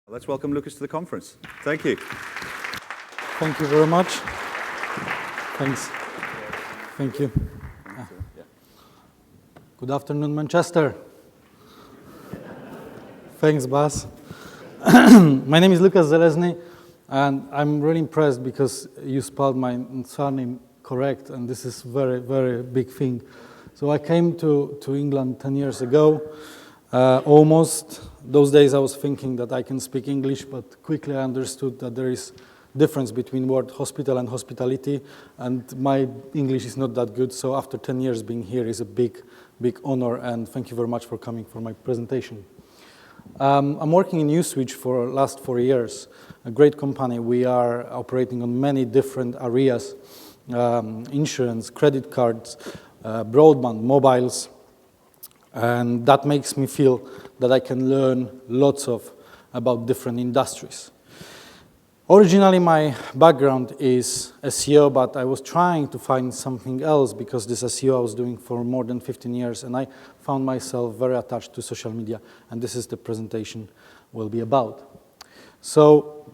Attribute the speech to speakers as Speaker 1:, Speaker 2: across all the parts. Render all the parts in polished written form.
Speaker 1: Let's welcome Lukasz to the conference. Thank you.
Speaker 2: Thank you very much. Thanks. Thank you. Good afternoon, Manchester. Thanks, Bas. My name is Lukasz Zelezny, and I'm really impressed because you spelled my surname correct, and this is very, very big thing. So I came to England 10 years ago, almost. Those days I was thinking that I can speak English, but quickly I understood that there is difference between word hospital and hospitality, and my English is not that good, so after 10 years being here is a big, big honor, and thank you very much for coming for my presentation. I'm working in Uswitch for the last 4 years, a great company. We are operating on many different areas, insurance, credit cards, broadband, mobiles, and that makes me feel that I can learn lots about different industries. Originally, my background is SEO, but I was trying to find something else because this SEO I was doing for more than 15 years, and I found myself very attached to social media, and this is the presentation will be about. So,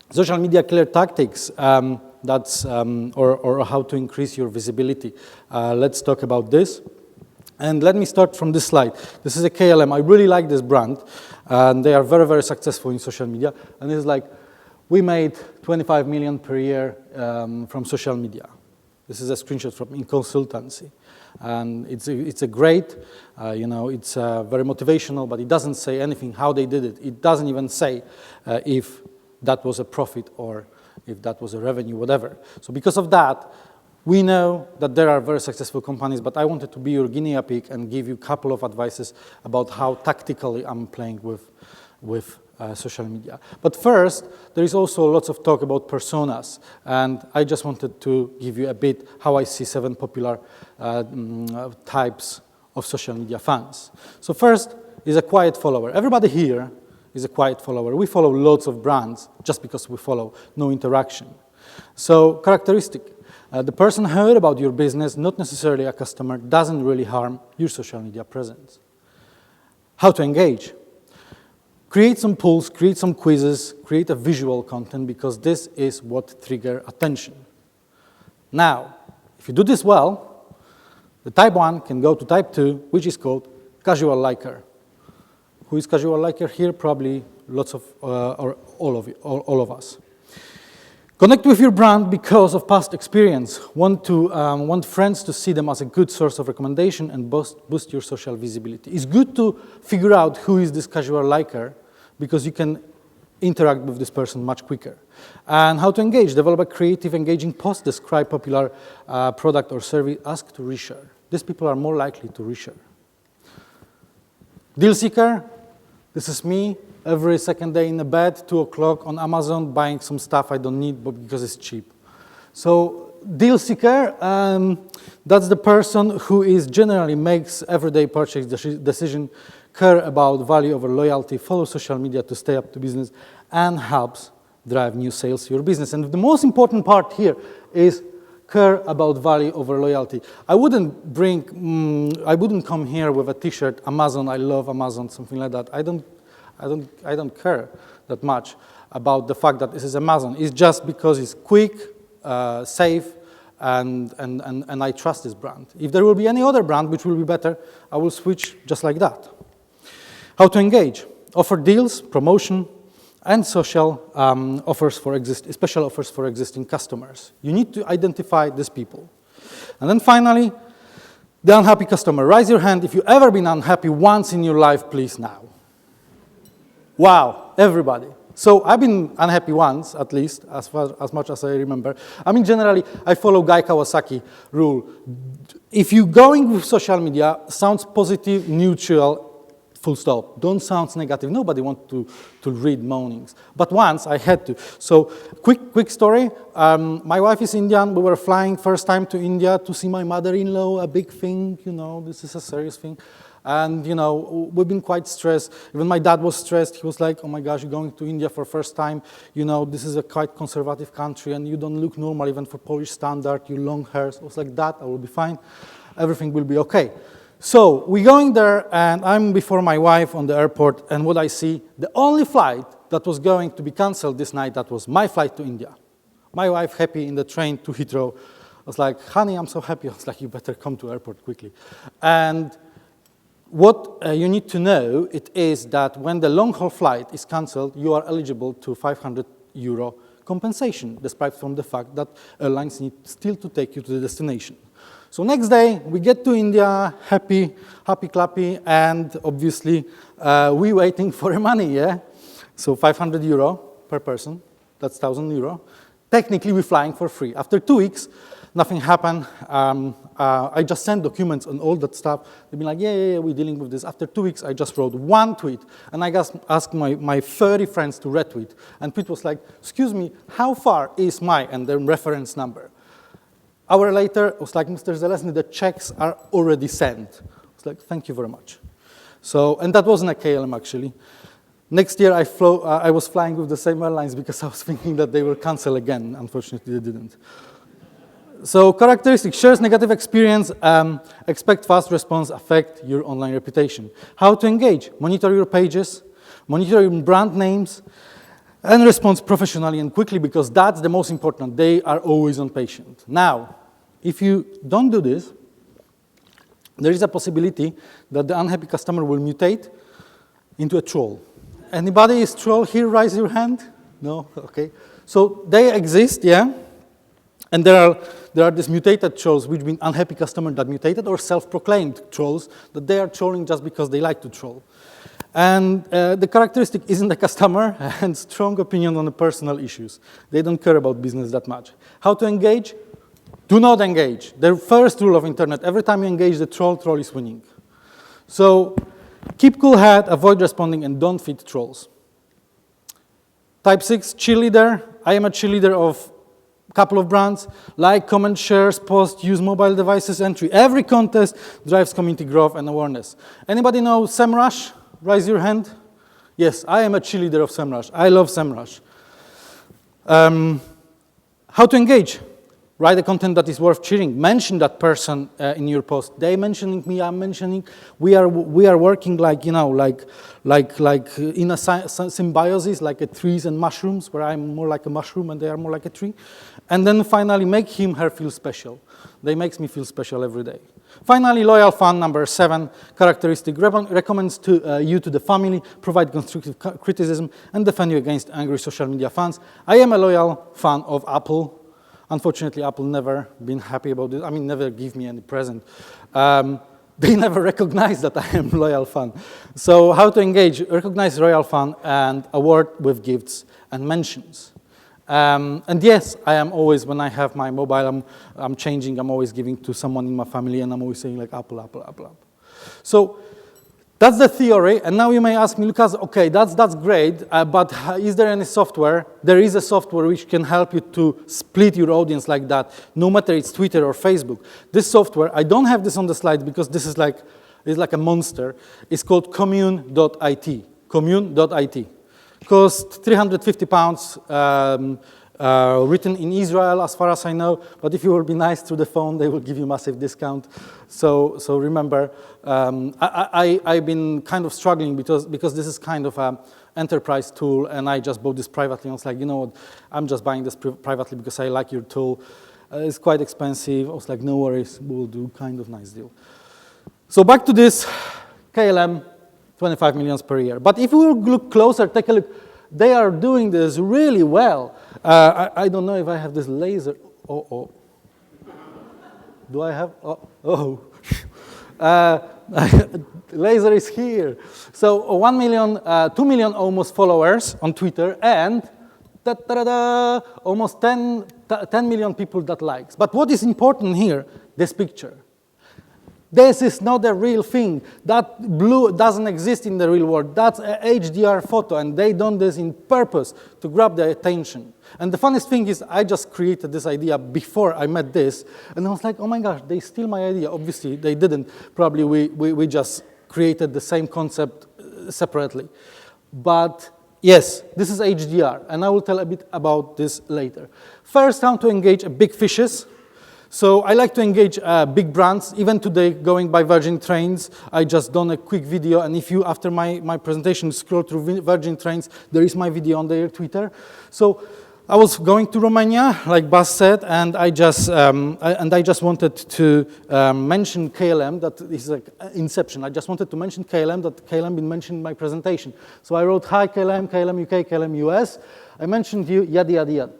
Speaker 2: social media killer tactics, or how to increase your visibility. Let's talk about this. And let me start from this slide. This is a KLM. I really like this brand, and they are very, very successful in social media. And it's like, we made 25 million per year from social media. This is a screenshot from in consultancy. And it's a great, it's very motivational, but it doesn't say anything how they did it. It doesn't even say if that was a profit or if that was a revenue, whatever. So because of that, we know that there are very successful companies, but I wanted to be your guinea pig and give you a couple of advices about how tactically I'm playing with social media. But first, there is also lots of talk about personas, and I just wanted to give you a bit how I see 7 popular types of social media fans. So first is a quiet follower. Everybody here is a quiet follower. We follow lots of brands just because we follow, no interaction. So characteristic. The person heard about your business, not necessarily a customer, doesn't really harm your social media presence. How to engage? Create some polls, create some quizzes, create a visual content, because this is what triggers attention. Now, if you do this well, the type 1 can go to type 2, which is called casual liker. Who is casual liker here? Probably lots of, or all of us. Connect with your brand because of past experience. Want friends to see them as a good source of recommendation and boost your social visibility. It's good to figure out who is this casual liker because you can interact with this person much quicker. And how to engage. Develop a creative, engaging post, describe popular product or service, ask to reshare. These people are more likely to reshare. Deal seeker. This is me. Every second day in the bed, 2 o'clock on Amazon, buying some stuff I don't need, but because it's cheap. So, deal seeker, that's the person who generally makes everyday purchase decision, care about value over loyalty, follow social media to stay up to business, and helps drive new sales to your business. And the most important part here is care about value over loyalty. I wouldn't come here with a T-shirt, Amazon, I love Amazon, something like that. I don't care that much about the fact that this is Amazon. It's just because it's quick, safe, and I trust this brand. If there will be any other brand which will be better, I will switch just like that. How to engage? Offer deals, promotion, and social offers special offers for existing customers. You need to identify these people. And then finally, the unhappy customer. Raise your hand if you've ever been unhappy once in your life, please now. Wow, everybody. So I've been unhappy once, at least, as much as I remember. I mean, generally, I follow Guy Kawasaki rule. If you're going with social media, sounds positive, neutral, full stop. Don't sound negative. Nobody wants to read moanings. But once I had to. So quick story. My wife is Indian. We were flying first time to India to see my mother-in-law, a big thing, this is a serious thing. And, we've been quite stressed. Even my dad was stressed. He was like, oh my gosh, you're going to India for the first time. This is a quite conservative country and you don't look normal even for Polish standard, you long hair. So I was like, that, I will be fine. Everything will be okay. So we're going there and I'm before my wife on the airport and what I see, the only flight that was going to be canceled this night. That was my flight to India. My wife happy in the train to Heathrow. I was like, honey, I'm so happy. I was like, you better come to airport quickly. And what you need to know, it is that when the long-haul flight is canceled, you are eligible to €500 compensation, despite from the fact that airlines need still to take you to the destination. So next day, we get to India, happy, clappy, and obviously, we waiting for money, yeah? So €500 per person, that's €1,000. Technically, we're flying for free. After 2 weeks, nothing happened. I just sent documents and all that stuff. They've been like, yeah, we're dealing with this. After 2 weeks, I just wrote one tweet, and I just asked my 30 friends to retweet. And Pete was like, excuse me, how far is my, and then reference number. Hour later, it was like, Mr. Zelezny, the checks are already sent. I was like, thank you very much. So, and that wasn't a KLM, actually. Next year, I was flying with the same airlines because I was thinking that they will cancel again. Unfortunately, they didn't. So characteristics, shares negative experience, expect fast response, affect your online reputation. How to engage, monitor your pages, monitor your brand names, and respond professionally and quickly, because that's the most important. They are always on patient. Now, if you don't do this, there is a possibility that the unhappy customer will mutate into a troll. Anybody is troll here? Raise your hand. No? Okay. So they exist, yeah? And there are these mutated trolls, which mean unhappy customer that mutated, or self-proclaimed trolls, that they are trolling just because they like to troll. And the characteristic isn't the customer, and strong opinion on the personal issues. They don't care about business that much. How to engage? Do not engage. The first rule of internet, every time you engage the troll is winning. So keep cool head, avoid responding, and don't feed trolls. Type 6, cheerleader. I am a cheerleader of couple of brands, like, comment, shares, post, use mobile devices, entry. Every contest drives community growth and awareness. Anybody know SEMrush? Raise your hand. Yes, I am a cheerleader of SEMrush. I love SEMrush. How to engage? Write the content that is worth cheering. Mention that person in your post. They mentioning me, I'm mentioning. We are working like, in a symbiosis, like a trees and mushrooms, where I'm more like a mushroom and they are more like a tree. And then finally, make him, her feel special. They makes me feel special every day. Finally, loyal fan, number 7, characteristic, recommends you to the family, provide constructive criticism, and defend you against angry social media fans. I am a loyal fan of Apple. Unfortunately, Apple never been happy about this. I mean, never give me any present. They never recognize that I am a loyal fan. So how to engage? Recognize loyal fan and award with gifts and mentions. And yes, I am always, when I have my mobile, I'm changing, I'm always giving to someone in my family, and I'm always saying like Apple, Apple, Apple, Apple. So that's the theory, and now you may ask me, Lukasz, okay, that's great, but is there any software? There is a software which can help you to split your audience like that, no matter it's Twitter or Facebook. This software, I don't have this on the slide because this is like, it's like a monster. It's called commune.it, commune.it. Cost £350, written in Israel, as far as I know, but if you will be nice through the phone, they will give you massive discount. So remember, I've been kind of struggling because this is kind of an enterprise tool, and I just bought this privately. I was like, you know what, I'm just buying this privately because I like your tool. It's quite expensive. I was like, no worries, we'll do kind of nice deal. So back to this, KLM, 25 million per year. But if we look closer, take a look, they are doing this really well. I don't know if I have this laser. Oh. Do I have? Oh. Laser is here. So 1 million, 2 million almost followers on Twitter, and almost 10 million people that likes. But what is important here? This picture. This is not a real thing. That blue doesn't exist in the real world. That's a HDR photo, and they done this in purpose to grab their attention. And the funniest thing is, I just created this idea before I met this, and I was like, oh my gosh, they steal my idea. Obviously, they didn't. Probably we just created the same concept separately. But yes, this is HDR, and I will tell a bit about this later. First, how to engage big fishes. So I like to engage big brands. Even today, going by Virgin Trains, I just done a quick video. And if you, after my presentation, scroll through Virgin Trains, there is my video on their Twitter. So I was going to Romania, like Bas said, and I just wanted to mention KLM. That is like inception. I just wanted to mention KLM. That KLM been mentioned in my presentation. So I wrote, "Hi KLM, KLM UK, KLM US." I mentioned you, yada yada yada,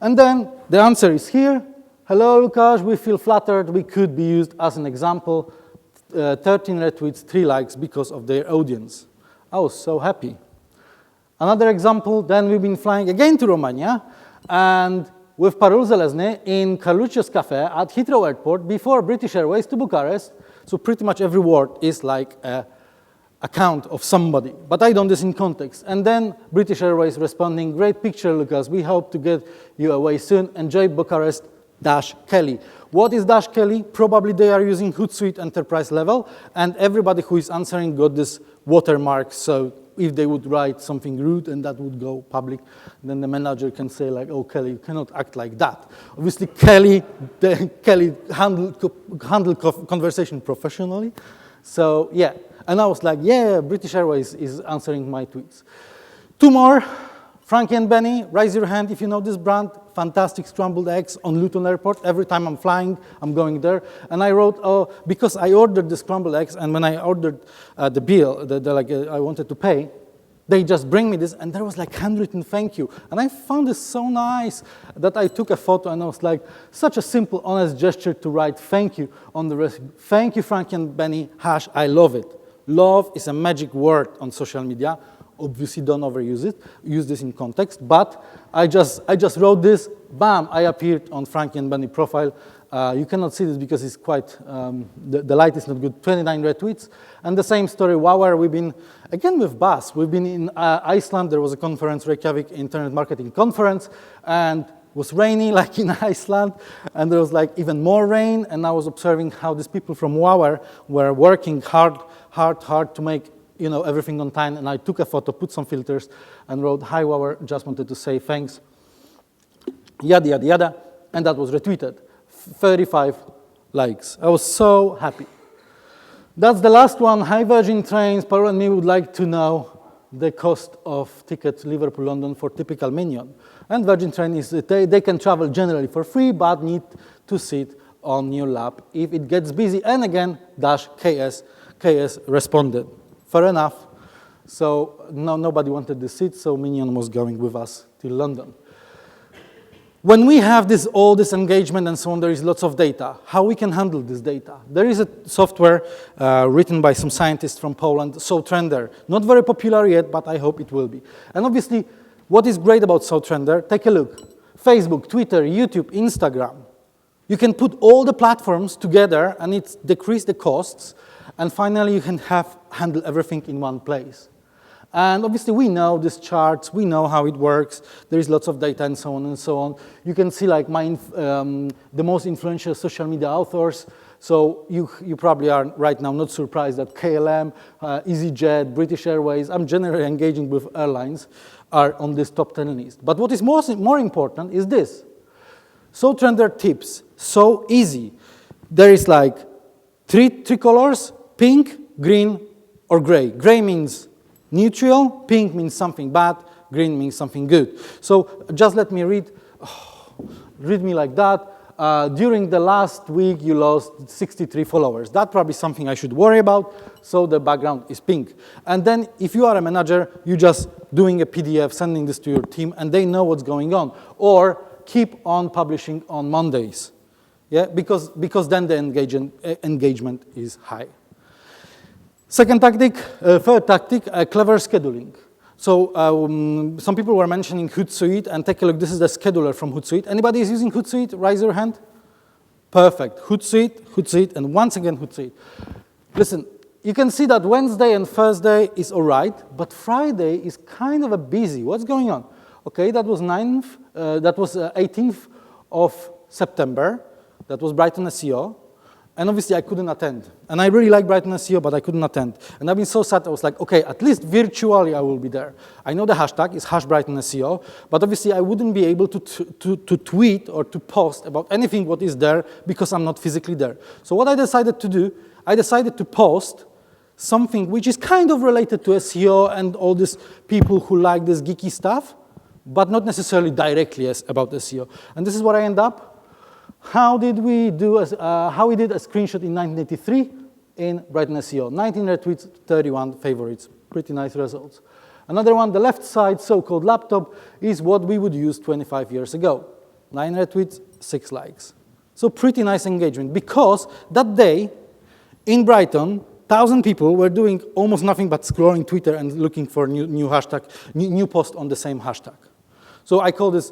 Speaker 2: and then the answer is here. Hello, Lukasz. We feel flattered. We could be used as an example. 13 retweets, 3 likes because of their audience. I was so happy. Another example, then we've been flying again to Romania, and with Parul Zelezny in Carluccio's Cafe at Heathrow Airport before British Airways to Bucharest. So pretty much every word is like an account of somebody, but I done this in context. And then British Airways responding, "Great picture, Lukasz. We hope to get you away soon. Enjoy Bucharest, Kelly." What is Kelly? Probably they are using Hootsuite enterprise level, and everybody who is answering got this watermark. So if they would write something rude and that would go public, then the manager can say like, "Oh, Kelly, you cannot act like that." Obviously, Kelly handled conversation professionally. So yeah, and I was like, yeah, British Airways is answering my tweets. 2 more. Frankie and Benny, raise your hand if you know this brand. Fantastic scrambled eggs on Luton Airport. Every time I'm flying, I'm going there. And I wrote, oh, because I ordered the scrambled eggs, and when I ordered the bill, I wanted to pay, they just bring me this, and there was like handwritten thank you. And I found this so nice that I took a photo, and I was like, such a simple, honest gesture to write thank you on the recipe. Thank you, Frankie and Benny, I love it. Love is a magic word on social media. Obviously, don't overuse it. Use this in context. But I just wrote this. Bam! I appeared on Frankie and Benny profile. You cannot see this because it's quite the light is not good. 29 retweets. And the same story. Wow, we've been again with Bas. We've been in Iceland. There was a conference, Reykjavik Internet Marketing Conference, and it was rainy like in Iceland, and there was like even more rain. And I was observing how these people from Wow were working hard to make everything on time, and I took a photo, put some filters, and wrote, "Hi, Wow, just wanted to say thanks," yada, yada, yada, and that was retweeted. 35 likes. I was so happy. That's the last one. Hi, Virgin Trains. Parul and me would like to know the cost of ticket Liverpool-London for typical minion. And Virgin Train is, they can travel generally for free, but need to sit on your lap if it gets busy. And again, KS responded. Fair enough. So nobody wanted the seat, so Minion was going with us till London. When we have all this engagement and so on, there is lots of data. How we can handle this data? There is a software written by some scientists from Poland, SoTrender. Not very popular yet, but I hope it will be. And obviously, what is great about SoTrender, take a look. Facebook, Twitter, YouTube, Instagram. You can put all the platforms together and it decreases the costs. And finally, you can handle everything in one place. And obviously, we know these charts. We know how it works. There is lots of data and so on and so on. You can see like the most influential social media authors. So you probably are right now not surprised that KLM, EasyJet, British Airways, I'm generally engaging with airlines, are on this top 10 list. But what is more important is this. SoTrender tips, so easy. There is like three colors, pink, green, or gray. Gray means neutral, pink means something bad, green means something good. So just let me read me like that. During the last week, you lost 63 followers. That's probably something I should worry about, so the background is pink. And then if you are a manager, you're just doing a PDF, sending this to your team, and they know what's going on. Or keep on publishing on Mondays, yeah, because then the engagement is high. Third tactic, clever scheduling. So some people were mentioning Hootsuite, and take a look. This is the scheduler from Hootsuite. Anybody is using Hootsuite? Raise your hand. Perfect. Hootsuite, and once again Hootsuite. Listen, you can see that Wednesday and Thursday is all right, but Friday is kind of a busy. What's going on? Okay, that was 18th of September. That was Brighton SEO. And obviously, I couldn't attend. And I really like Brighton SEO, but I couldn't attend. And I've been so sad, I was like, okay, at least virtually I will be there. I know the hashtag is #BrightonSEO, but obviously I wouldn't be able to tweet or to post about anything what is there because I'm not physically there. So what I decided to do, I decided to post something which is kind of related to SEO and all these people who like this geeky stuff, but not necessarily directly about SEO. And this is what I end up. How we did a screenshot in 1983 in Brighton SEO. 19 retweets, 31 favorites. Pretty nice results. Another one, the left side, so-called laptop, is what we would use 25 years ago. 9 retweets, 6 likes. So pretty nice engagement, because that day in Brighton, 1,000 people were doing almost nothing but scrolling Twitter and looking for new hashtag, new post on the same hashtag. So I call this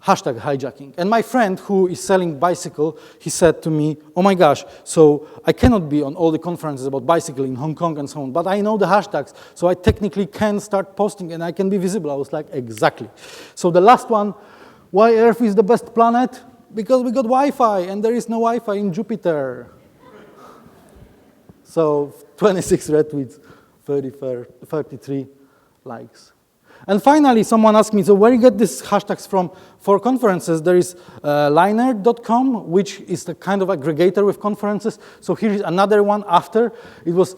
Speaker 2: hashtag hijacking. And my friend who is selling bicycle, he said to me, oh my gosh, so I cannot be on all the conferences about bicycle in Hong Kong and so on, but I know the hashtags, so I technically can start posting and I can be visible. I was like, exactly. So the last one, why Earth is the best planet? Because we got Wi-Fi and there is no Wi-Fi in Jupiter. So 26 retweets, 33 likes. And finally, someone asked me, so where do you get these hashtags from for conferences? There is liner.com, which is the kind of aggregator with conferences. So here is another one after. It was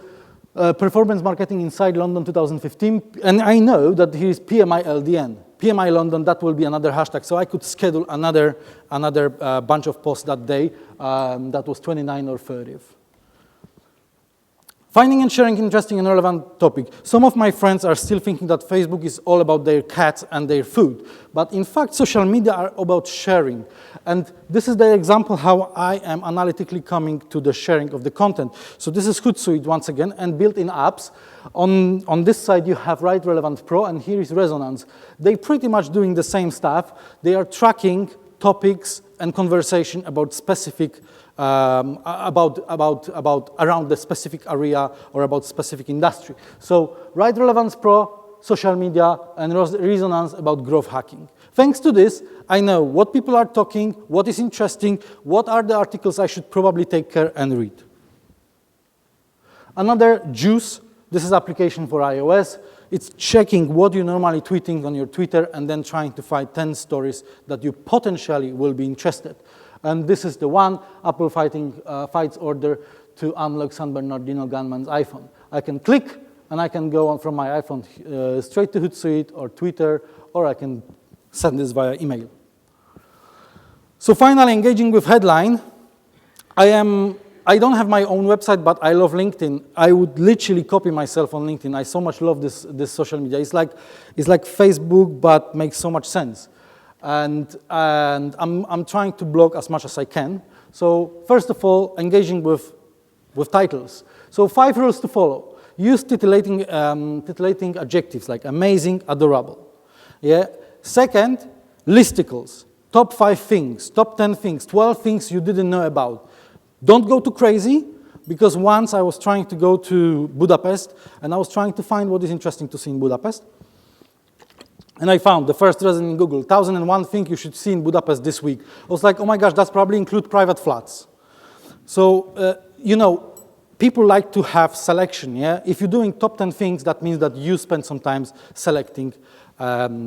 Speaker 2: Performance Marketing Inside London 2015. And I know that here is PMI LDN. PMI London, that will be another hashtag. So I could schedule another bunch of posts that day. That was 29 or 30th. Finding and sharing interesting and relevant topic. Some of my friends are still thinking that Facebook is all about their cats and their food. But in fact, social media are about sharing. And this is the example how I am analytically coming to the sharing of the content. So this is Hootsuite once again, and built-in apps. On this side, you have Right Relevant Pro, and here is Resonance. They're pretty much doing the same stuff. They are tracking topics and conversation about specific around the specific area or about specific industry. So Right Relevance Pro, social media, and Resonance about growth hacking. Thanks to this, I know what people are talking, what is interesting, what are the articles I should probably take care and read. Another Juice, this is application for iOS. It's checking what you're normally tweeting on your Twitter and then trying to find 10 stories that you potentially will be interested. And this is the one, Apple fights order to unlock San Bernardino gunman's iPhone. I can click, and I can go on from my iPhone straight to Hootsuite or Twitter, or I can send this via email. So finally, engaging with headline. I don't have my own website, but I love LinkedIn. I would literally copy myself on LinkedIn. I so much love this social media. It's like Facebook, but makes so much sense. And I'm trying to blog as much as I can. So first of all, engaging with titles. So 5 rules to follow. Use titillating adjectives like amazing, adorable. Yeah. Second, listicles. Top 5 things, top 10 things, 12 things you didn't know about. Don't go too crazy, because once I was trying to go to Budapest, and I was trying to find what is interesting to see in Budapest. And I found the first result in Google, 1001 things you should see in Budapest this week. I was like, oh my gosh, that's probably include private flats. So, people like to have selection, yeah? If you're doing top 10 things, that means that you spend some time selecting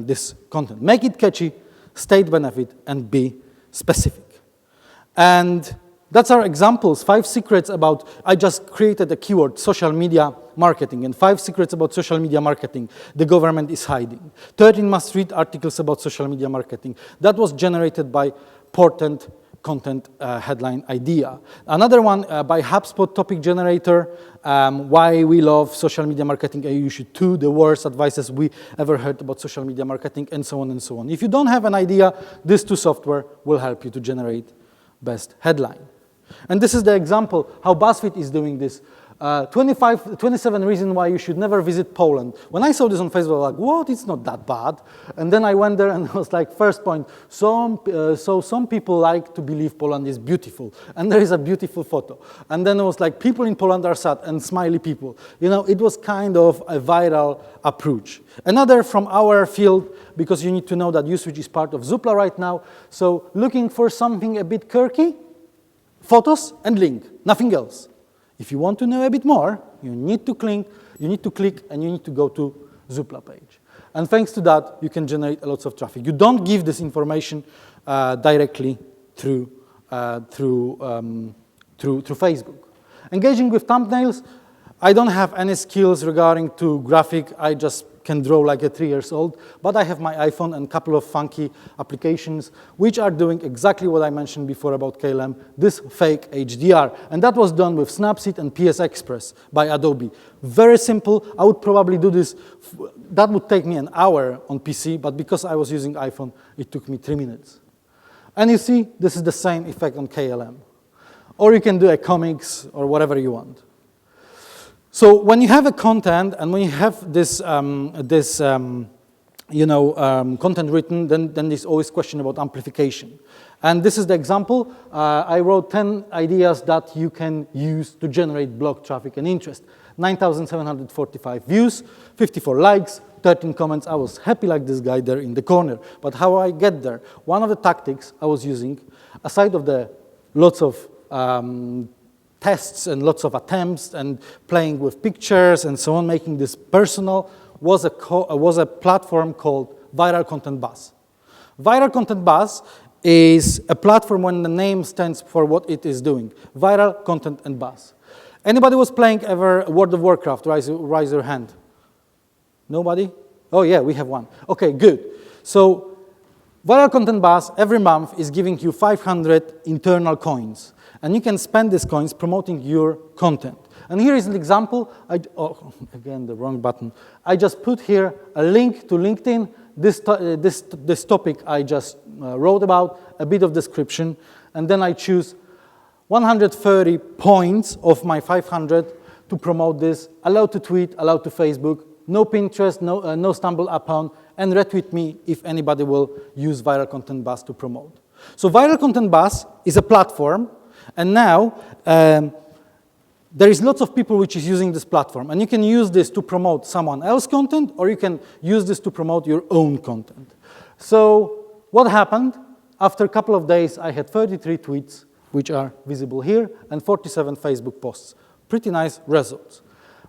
Speaker 2: this content. Make it catchy, state benefit, and be specific. And that's our examples, 5 secrets about, I just created a keyword, social media marketing, and 5 secrets about social media marketing the government is hiding. 13 must-read articles about social media marketing. That was generated by Portent content headline idea. Another one by HubSpot topic generator, why we love social media marketing, and you should too, the worst advices we ever heard about social media marketing, and so on and so on. If you don't have an idea, these 2 software will help you to generate best headline. And this is the example how BuzzFeed is doing this. 27 reasons why you should never visit Poland. When I saw this on Facebook, I was like, what? It's not that bad. And then I went there and I was like, first point, so some people like to believe Poland is beautiful. And there is a beautiful photo. And then it was like, people in Poland are sad, and smiley people. It was kind of a viral approach. Another from our field, because you need to know that Uswitch is part of Zoopla right now. So looking for something a bit quirky, photos and link, nothing else. If you want to know a bit more, you need to click, and you need to go to Zoopla page. And thanks to that, you can generate lots of traffic. You don't give this information directly through Facebook. Engaging with thumbnails, I don't have any skills regarding to graphic. I just can draw like a 3-year-old, but I have my iPhone and a couple of funky applications which are doing exactly what I mentioned before about KLM, this fake HDR. And that was done with Snapseed and PS Express by Adobe. Very simple. I would probably do this. That would take me an hour on PC, but because I was using iPhone, it took me 3 minutes. And you see, this is the same effect on KLM. Or you can do a comics or whatever you want. So when you have a content and when you have this, content written, then there's always question about amplification. And this is the example. I wrote 10 ideas that you can use to generate blog traffic and interest. 9,745 views, 54 likes, 13 comments. I was happy like this guy there in the corner. But how I get there? One of the tactics I was using, aside of the lots of tests and lots of attempts and playing with pictures and so on, making this personal, was a platform called Viral Content Buzz. Viral Content Buzz is a platform when the name stands for what it is doing. Viral Content and Buzz. Anybody was playing ever World of Warcraft? Raise your hand. Nobody? Oh yeah, we have one. Okay, good. So Viral Content Buzz every month is giving you 500 internal coins. And you can spend these coins promoting your content. And here is an example. Again, the wrong button. I just put here a link to LinkedIn. This topic I just wrote about, a bit of description. And then I choose 130 points of my 500 to promote this. Allowed to tweet, allowed to Facebook. No Pinterest, no stumble upon. And retweet me if anybody will use Viral Content Buzz to promote. So Viral Content Buzz is a platform. And now, there is lots of people which is using this platform. And you can use this to promote someone else's content, or you can use this to promote your own content. So what happened? After a couple of days, I had 33 tweets, which are visible here, and 47 Facebook posts. Pretty nice results.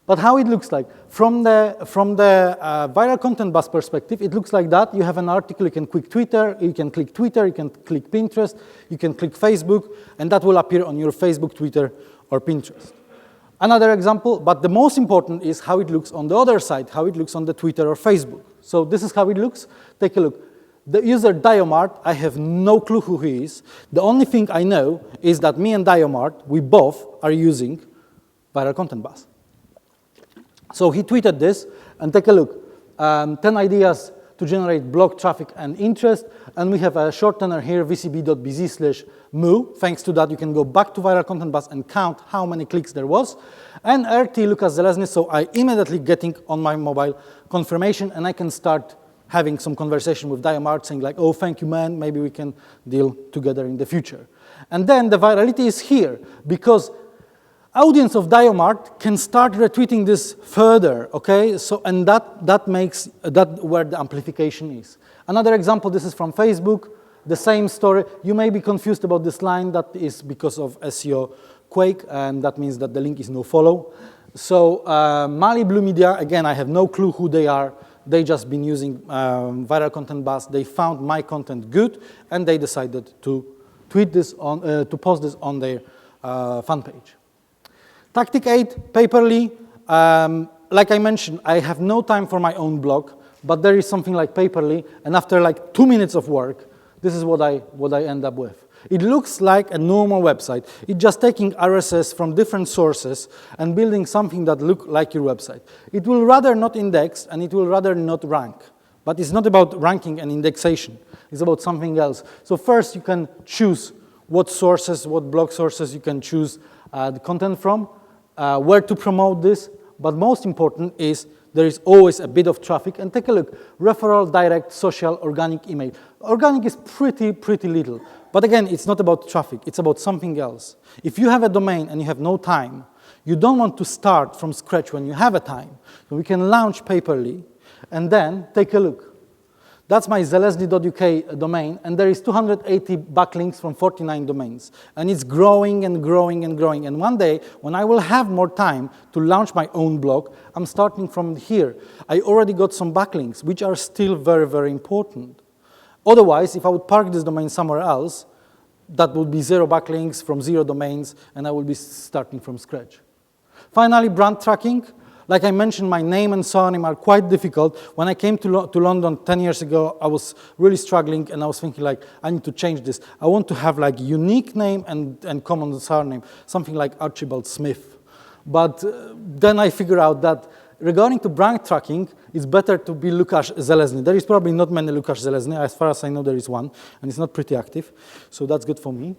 Speaker 2: But how it looks like? From the Viral Content Buzz perspective, it looks like that. You have an article, you can click Twitter, you can click Pinterest, you can click Facebook, and that will appear on your Facebook, Twitter, or Pinterest. Another example, but the most important is how it looks on the other side, how it looks on the Twitter or Facebook. So this is how it looks. Take a look. The user Diomart, I have no clue who he is. The only thing I know is that me and Diomart, we both are using Viral Content Buzz. So he tweeted this, and take a look. 10 ideas to generate blog traffic and interest, and we have a shortener here, vcb.bz/moo. Thanks to that, you can go back to Viral Content Buzz and count how many clicks there was. And RT Lukasz Zelezny, so I immediately getting on my mobile confirmation, and I can start having some conversation with Diomart saying like, oh, thank you, man, maybe we can deal together in the future. And then the virality is here, because audience of Diomart can start retweeting this further, okay? So, and that makes that where the amplification is. Another example, this is from Facebook, the same story. You may be confused about this line. That is because of SEO quake, and that means that the link is no follow. So Mali Blue Media, again, I have no clue who they are. They just been using Viral Content Buzz. They found my content good, and they decided to tweet this on, to post this on their fan page. Tactic 8, Paperly. Like I mentioned, I have no time for my own blog, but there is something like Paperly, and after like 2 minutes of work, this is what I end up with. It looks like a normal website. It's just taking RSS from different sources and building something that looks like your website. It will rather not index, and it will rather not rank. But it's not about ranking and indexation. It's about something else. So first, you can choose what sources, what blog sources you can choose the content from. Where to promote this, but most important is there is always a bit of traffic. And take a look, referral, direct, social, organic, email. Organic is pretty little. But again, it's not about traffic, it's about something else. If you have a domain and you have no time, you don't want to start from scratch when you have a time. So we can launch Paperly, and then take a look. That's my zelezny.uk domain, and there is 280 backlinks from 49 domains. And it's growing and growing and growing. And one day, when I will have more time to launch my own blog, I'm starting from here. I already got some backlinks, which are still very, very important. Otherwise, if I would park this domain somewhere else, that would be 0 backlinks from 0 domains, and I will be starting from scratch. Finally, brand tracking. Like I mentioned, my name and surname are quite difficult. When I came to London 10 years ago, I was really struggling, and I was thinking, like, I need to change this. I want to have, like, unique name and common surname, something like Archibald Smith. But then I figured out that regarding to brand tracking, it's better to be Lukasz Zelezny. There is probably not many Lukasz Zelezny. As far as I know, there is one, and it's not pretty active, so that's good for me.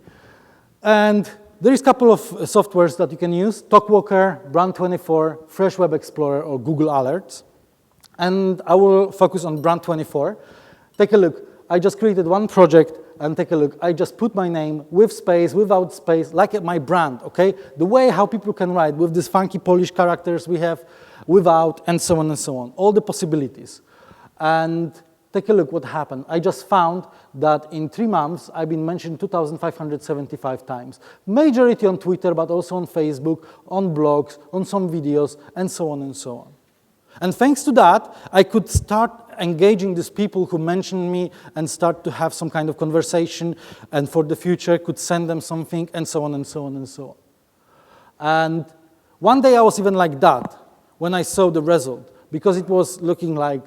Speaker 2: And there is a couple of softwares that you can use: Talkwalker, Brand24, Fresh Web Explorer, or Google Alerts. And I will focus on Brand24. Take a look. I just created one project, and take a look. I just put my name with space, without space, like my brand, okay? The way how people can write with these funky Polish characters we have, without, and so on and so on. All the possibilities. And take a look what happened. I just found that in 3 months, I've been mentioned 2,575 times. Majority on Twitter, but also on Facebook, on blogs, on some videos, and so on and so on. And thanks to that, I could start engaging these people who mentioned me and start to have some kind of conversation, and for the future could send them something, and so on and so on and so on. And one day I was even like that when I saw the result, because it was looking like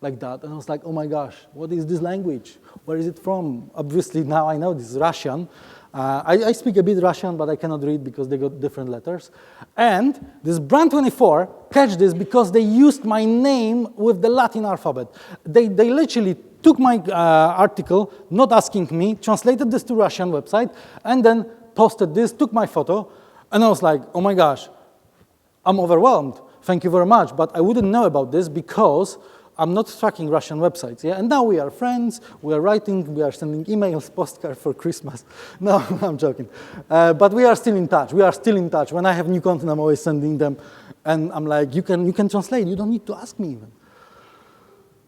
Speaker 2: that. And I was like, oh my gosh, what is this language? Where is it from? Obviously, now I know this is Russian. I speak a bit Russian, but I cannot read because they got different letters. And this Brand24 catch this because they used my name with the Latin alphabet. They literally took my article, not asking me, translated this to Russian website, and then posted this, took my photo, and I was like, oh my gosh, I'm overwhelmed. Thank you very much. But I wouldn't know about this because I'm not tracking Russian websites, yeah? And now we are friends, we are writing, we are sending emails, postcards for Christmas. No, I'm joking. But we are still in touch. We are still in touch. When I have new content, I'm always sending them. And I'm like, you can translate. You don't need to ask me even.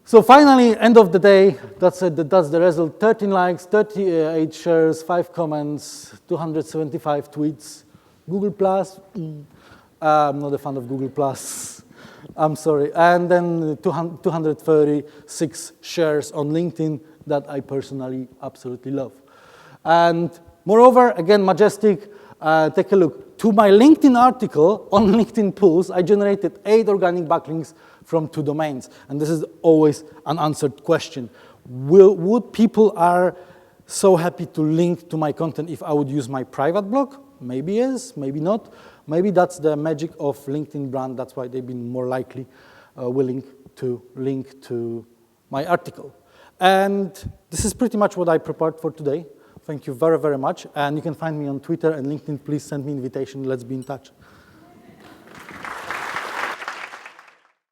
Speaker 2: So finally, end of the day, that's the result. 13 likes, 38 shares, 5 comments, 275 tweets. Google+, I'm not a fan of Google+. I'm sorry. And then 236 shares on LinkedIn that I personally absolutely love. And moreover, again, Majestic, take a look. To my LinkedIn article on LinkedIn Pulse, I generated 8 organic backlinks from 2 domains. And this is always an unanswered question. Would people are so happy to link to my content if I would use my private blog? Maybe yes, maybe not. Maybe that's the magic of LinkedIn brand. That's why they've been more likely willing to link to my article. And this is pretty much what I prepared for today. Thank you very, very much. And you can find me on Twitter and LinkedIn. Please send me an invitation. Let's be in touch.